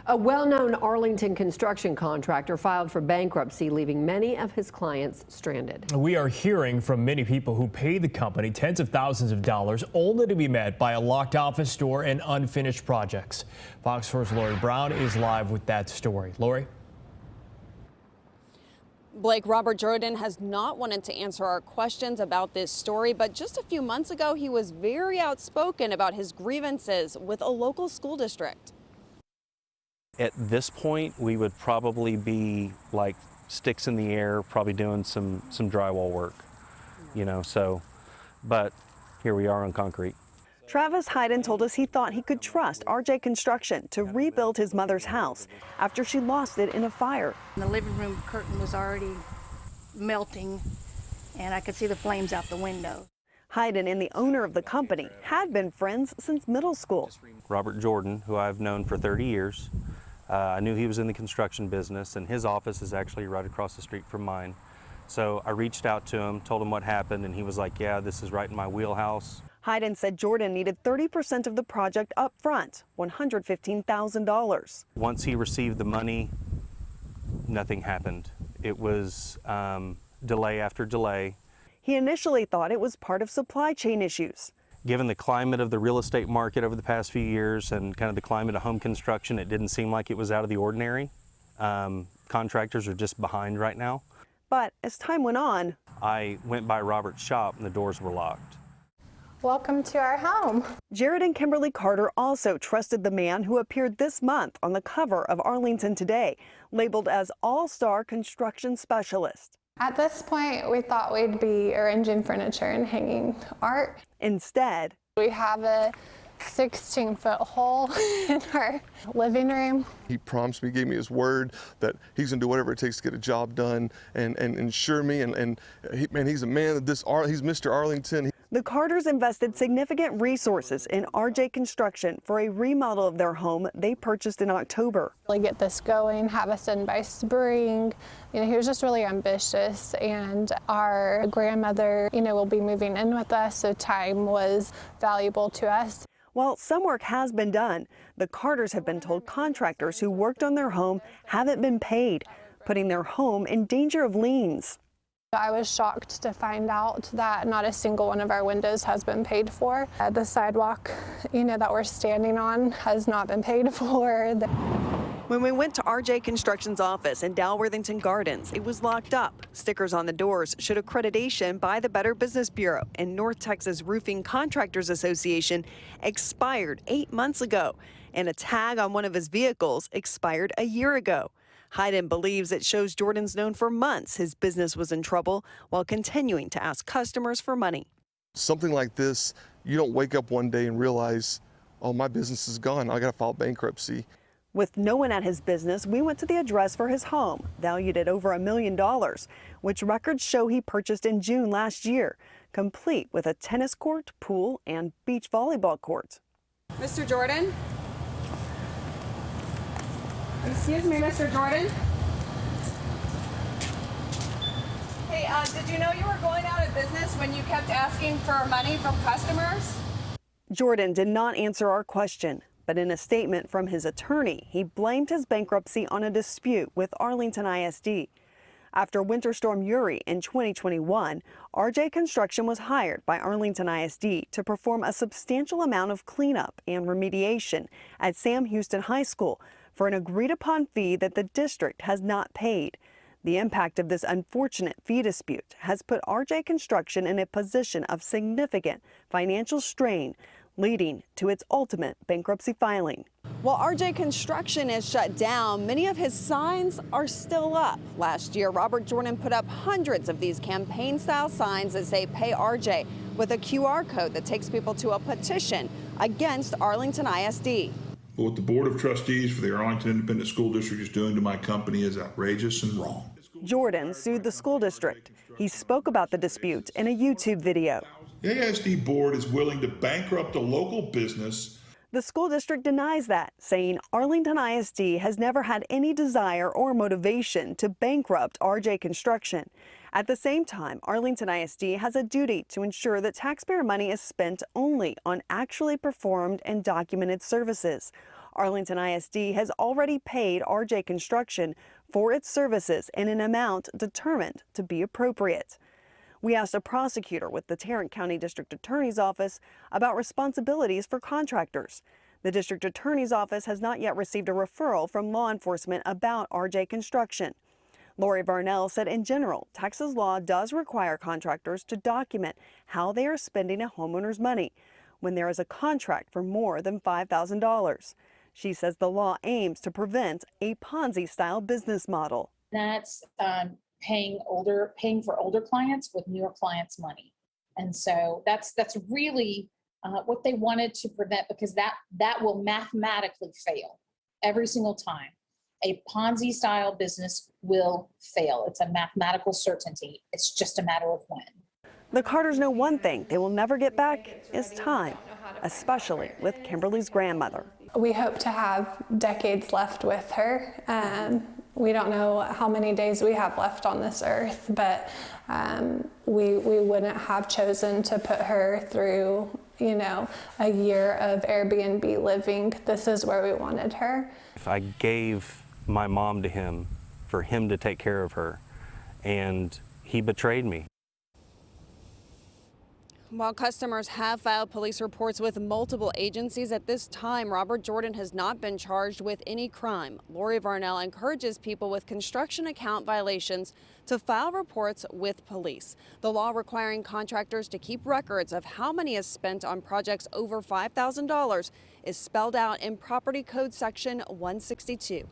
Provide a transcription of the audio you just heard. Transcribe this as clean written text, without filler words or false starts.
A well-known Arlington construction contractor filed for bankruptcy, leaving many of his clients stranded. We are hearing from many people who paid the company tens of thousands of dollars only to be met by a locked office door and unfinished projects. Fox 4's Lori Brown is live with that story. Lori? Blake, Robert Jordan has not wanted to answer our questions about this story, but just a few months ago, he was very outspoken about his grievances with a local school district. At this point, we would probably be like sticks in the air, probably doing some drywall work, but here we are on concrete. Travis Hayden told us he thought he could trust RJ Construction to rebuild his mother's house after she lost it in a fire. The living room curtain was already melting, and I could see the flames out the window. Hayden and the owner of the company had been friends since middle school. Robert Jordan, who I've known for 30 years, I knew he was in the construction business, and his office is actually right across the street from mine. So I reached out to him, told him what happened, and he was like, yeah, this is right in my wheelhouse. Hayden said Jordan needed 30% of the project up front, $115,000. Once he received the money, nothing happened. It was delay after delay. He initially thought it was part of supply chain issues. Given the climate of the real estate market over the past few years and kind of the climate of home construction, it didn't seem like it was out of the ordinary. Contractors are just behind right now. But as time went on, I went by Robert's shop and the doors were locked. Welcome to our home. Jared and Kimberly Carter also trusted the man who appeared this month on the cover of Arlington Today, labeled as All-Star Construction Specialist. At this point, we thought we'd be arranging furniture and hanging art. Instead, we have a 16-foot hole in our living room. He promised me, gave me his word that he's going to do whatever it takes to get a job done and ensure me. He's a man of this, he's Mr. Arlington. The Carters invested significant resources in RJ Construction for a remodel of their home they purchased in October. Really get this going, have us in by spring. He was just really ambitious, and our grandmother, will be moving in with us, so time was valuable to us. While some work has been done, the Carters have been told contractors who worked on their home haven't been paid, putting their home in danger of liens. I was shocked to find out that not a single one of our windows has been paid for. The sidewalk, that we're standing on has not been paid for. When we went to RJ Construction's office in Dalworthington Gardens, it was locked up. Stickers on the doors showed accreditation by the Better Business Bureau, and North Texas Roofing Contractors Association expired 8 months ago, and a tag on one of his vehicles expired a year ago. Hayden believes it shows Jordan's known for months his business was in trouble while continuing to ask customers for money. Something like this, you don't wake up one day and realize, oh, my business is gone, I got to file bankruptcy. With no one at his business, we went to the address for his home, valued at over $1 million, which records show he purchased in June last year, complete with a tennis court, pool, and beach volleyball court. Mr. Jordan? Excuse me, Mr. Jordan? Hey, did you know you were going out of business when you kept asking for money from customers? Jordan did not answer our question, but in a statement from his attorney, he blamed his bankruptcy on a dispute with Arlington ISD. After Winter Storm Uri in 2021, RJ Construction was hired by Arlington ISD to perform a substantial amount of cleanup and remediation at Sam Houston High School for an agreed-upon fee that the district has not paid. The impact of this unfortunate fee dispute has put RJ Construction in a position of significant financial strain, leading to its ultimate bankruptcy filing. While RJ Construction is shut down, many of his signs are still up. Last year, Robert Jordan put up hundreds of these campaign-style signs that say "Pay RJ" with a QR code that takes people to a petition against Arlington ISD. What the Board of Trustees for the Arlington Independent School District is doing to my company is outrageous and wrong. Jordan sued the school district. He spoke about the dispute in a YouTube video. The AISD board is willing to bankrupt a local business. The school district denies that, saying Arlington ISD has never had any desire or motivation to bankrupt RJ Construction. At the same time, Arlington ISD has a duty to ensure that taxpayer money is spent only on actually performed and documented services. Arlington ISD has already paid RJ Construction for its services in an amount determined to be appropriate. We asked a prosecutor with the Tarrant County District Attorney's Office about responsibilities for contractors. The District Attorney's Office has not yet received a referral from law enforcement about RJ Construction. Lori Varnell said in general, Texas law does require contractors to document how they are spending a homeowner's money when there is a contract for more than $5,000. She says the law aims to prevent a Ponzi-style business model. That's paying for older clients with newer clients' money, and so that's really what they wanted to prevent, because that will mathematically fail every single time. A Ponzi-style business will fail. It's a mathematical certainty. It's just a matter of when. The Carters know one thing they will never get back is time, especially with Kimberly's grandmother. We hope to have decades left with her. We don't know how many days we have left on this earth, but we wouldn't have chosen to put her through, a year of Airbnb living. This is where we wanted her. If I gave my mom to him for him to take care of her, and he betrayed me. While customers have filed police reports with multiple agencies, at this time, Robert Jordan has not been charged with any crime. Lori Varnell encourages people with construction account violations to file reports with police. The law requiring contractors to keep records of how money is spent on projects over $5,000 is spelled out in Property Code Section 162.